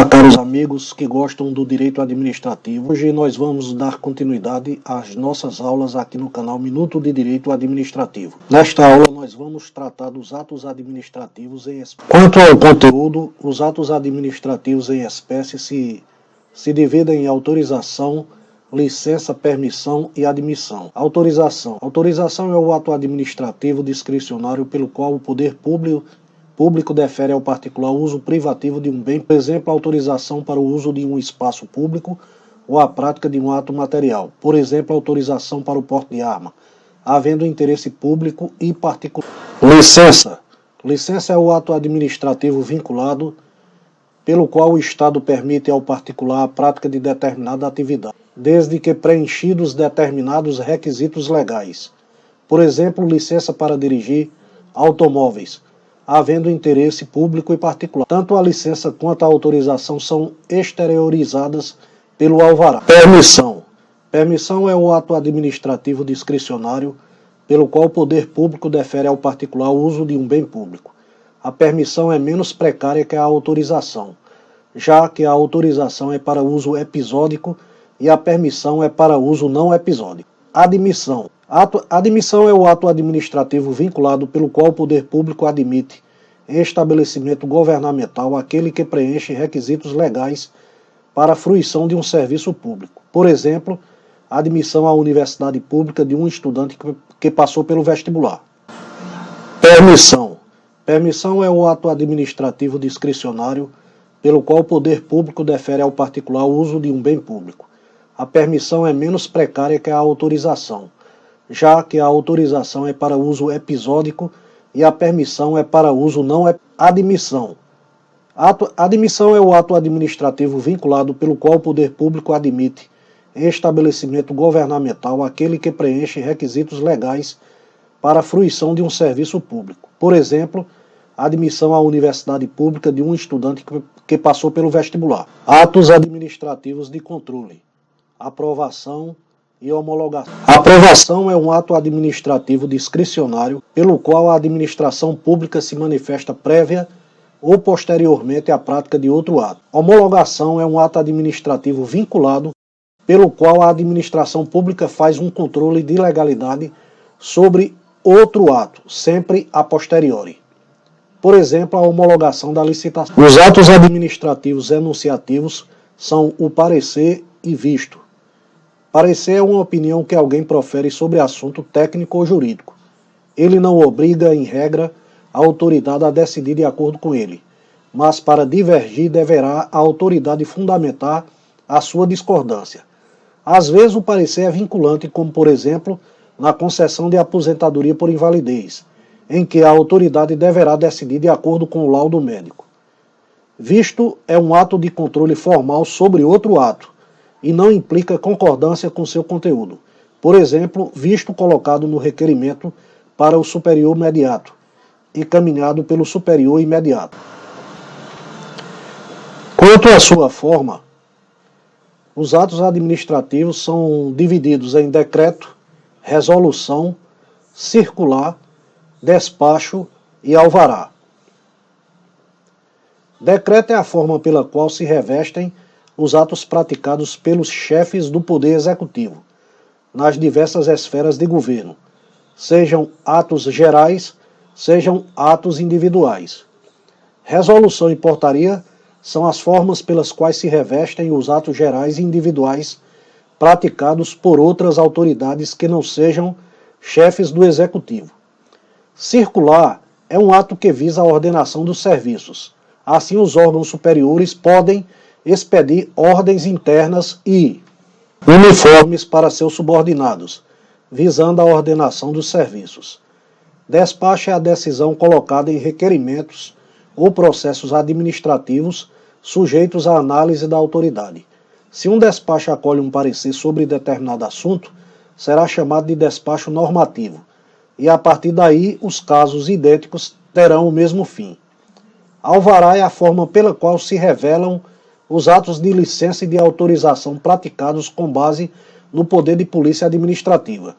Olá, caros amigos que gostam do direito administrativo. Hoje nós vamos dar continuidade às nossas aulas aqui no canal Minuto de Direito Administrativo. Nesta aula nós vamos tratar dos atos administrativos em espécie. Quanto ao conteúdo, os atos administrativos em espécie se dividem em autorização, licença, permissão e admissão. Autorização. Autorização é o ato administrativo discricionário pelo qual o poder público defere ao particular o uso privativo de um bem, por exemplo, a autorização para o uso de um espaço público ou a prática de um ato material, por exemplo, a autorização para o porte de arma, havendo interesse público e particular. Licença. Licença é o ato administrativo vinculado pelo qual o Estado permite ao particular a prática de determinada atividade, desde que preenchidos determinados requisitos legais. Por exemplo, licença para dirigir automóveis, havendo interesse público e particular. Tanto a licença quanto a autorização são exteriorizadas pelo alvará. Permissão. Permissão é o ato administrativo discricionário pelo qual o poder público defere ao particular o uso de um bem público. A permissão é menos precária que a autorização, já que a autorização é para uso episódico e a permissão é para uso não episódico. Admissão. Admissão é o ato administrativo vinculado pelo qual o poder público admite em estabelecimento governamental aquele que preenche requisitos legais para a fruição de um serviço público. Por exemplo, a admissão à universidade pública de um estudante que passou pelo vestibular. Permissão. Permissão é o ato administrativo discricionário pelo qual o poder público defere ao particular o uso de um bem público. A permissão é menos precária que a autorização, já que a autorização é para uso episódico e a permissão é para uso não episódico. Admissão. Admissão é o ato administrativo vinculado pelo qual o poder público admite em estabelecimento governamental aquele que preenche requisitos legais para a fruição de um serviço público. Por exemplo, a admissão à universidade pública de um estudante que passou pelo vestibular. Atos administrativos de controle. Aprovação e homologação. A aprovação é um ato administrativo discricionário pelo qual a administração pública se manifesta prévia ou posteriormente à prática de outro ato. Homologação é um ato administrativo vinculado pelo qual a administração pública faz um controle de legalidade sobre outro ato, sempre a posteriori. Por exemplo, a homologação da licitação. Os atos administrativos enunciativos são o parecer e visto. Parecer é uma opinião que alguém profere sobre assunto técnico ou jurídico. Ele não obriga, em regra, a autoridade a decidir de acordo com ele, mas para divergir deverá a autoridade fundamentar a sua discordância. Às vezes o parecer é vinculante, como por exemplo, na concessão de aposentadoria por invalidez, em que a autoridade deverá decidir de acordo com o laudo médico. Visto é um ato de controle formal sobre outro ato, e não implica concordância com seu conteúdo. Por exemplo, visto colocado no requerimento para o superior imediato, encaminhado pelo superior imediato. Quanto à sua forma, os atos administrativos são divididos em decreto, resolução, circular, despacho e alvará. Decreto é a forma pela qual se revestem os atos praticados pelos chefes do Poder Executivo, nas diversas esferas de governo, sejam atos gerais, sejam atos individuais. Resolução e portaria são as formas pelas quais se revestem os atos gerais e individuais praticados por outras autoridades que não sejam chefes do Executivo. Circular é um ato que visa a ordenação dos serviços. Assim, os órgãos superiores podem expedir ordens internas e uniformes para seus subordinados, visando a ordenação dos serviços. Despacho é a decisão colocada em requerimentos ou processos administrativos sujeitos à análise da autoridade. Se um despacho acolhe um parecer sobre determinado assunto, será chamado de despacho normativo, e a partir daí os casos idênticos terão o mesmo fim. Alvará é a forma pela qual se revelam os atos de licença e de autorização praticados com base no poder de polícia administrativa.